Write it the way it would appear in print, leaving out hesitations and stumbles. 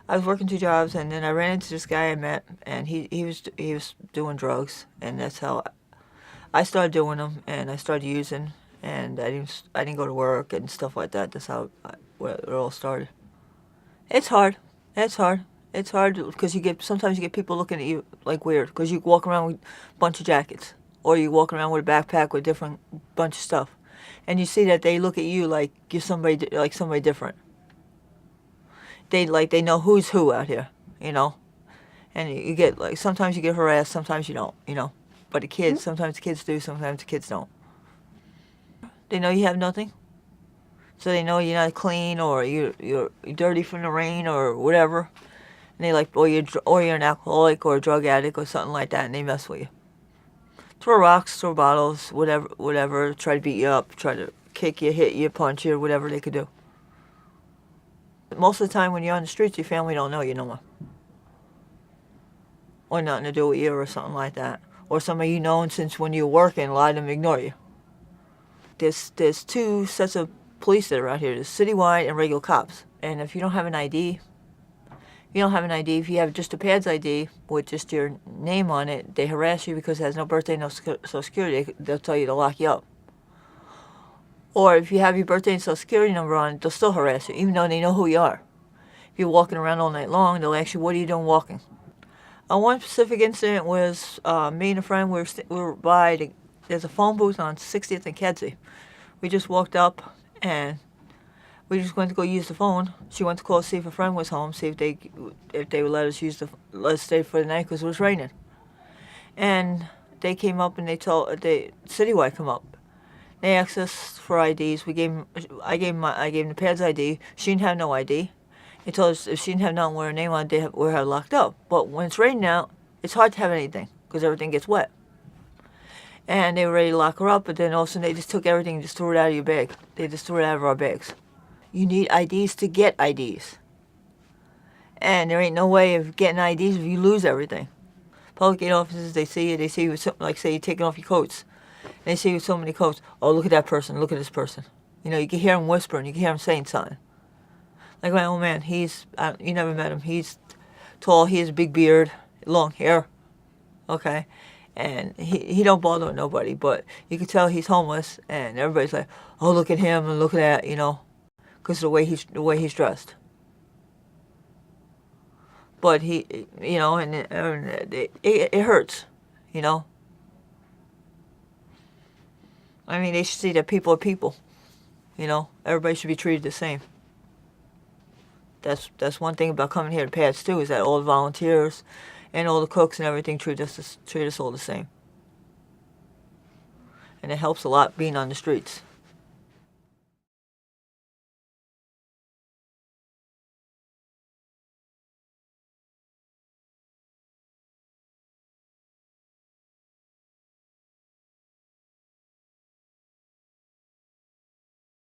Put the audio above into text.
I was working 2 jobs, and then I ran into this guy I met, and he was doing drugs, and that's how I started doing them, and I started using, and I didn't go to work and stuff like that. That's where it all started. It's hard. It's hard. It's hard because sometimes you get people looking at you like weird because you walk around with a bunch of jackets, or you walk around with a backpack with different bunch of stuff, and you see that they look at you like you're somebody different. They know who's who out here, you know. And you get sometimes you get harassed, sometimes you don't, you know. But sometimes the kids do, sometimes the kids don't. They know you have nothing, so they know you're not clean or you're dirty from the rain or whatever. And they or you're an alcoholic or a drug addict or something like that, and they mess with you. Throw rocks, throw bottles, whatever. Try to beat you up, try to kick you, hit you, punch you, whatever they could do. Most of the time when you're on the streets, your family don't know you no more. Or nothing to do with you or something like that. Or somebody you known since when you were working, a lot of them ignore you. There's 2 sets of police that are out here. There's citywide and regular cops. And if you don't have an ID, if you have just a P.A.D.S ID with just your name on it, they harass you because it has no birthday, no Social Security. They'll tell you to lock you up. Or if you have your birthday and Social Security number on it, they'll still harass you, even though they know who you are. If you're walking around all night long, they'll ask you, what are you doing walking? One specific incident was me and a friend, we were by, there's a phone booth on 60th and Kedzie. We just walked up and we just went to go use the phone. She went to call to see if a friend was home, see if they would let us stay for the night because it was raining. And they came up and citywide come up. They asked us for IDs. I gave them the P.A.D.S ID. She didn't have no ID. They told us if she didn't have nothing with her name on, they were her locked up. But when it's raining out, it's hard to have anything because everything gets wet. And they were ready to lock her up, but then all of a sudden they just took everything and just threw it out of your bag. They just threw it out of our bags. You need IDs to get IDs. And there ain't no way of getting IDs if you lose everything. Public aid officers, they see you with something like, say, you're taking off your coats. And they see you with so many coats. Oh, look at that person, look at this person. You know, you can hear them whispering, you can hear them saying something. Like my old man, you never met him. He's tall, he has a big beard, long hair, okay? And he don't bother with nobody, but you can tell he's homeless, and everybody's like, oh, look at him and look at that, you know, because of the way he's dressed. But he, you know, and it hurts, you know. I mean, they should see that people are people, you know. Everybody should be treated the same. That's one thing about coming here to P.A.D.S too, is that all the volunteers and all the cooks and everything treat us all the same. And it helps a lot being on the streets.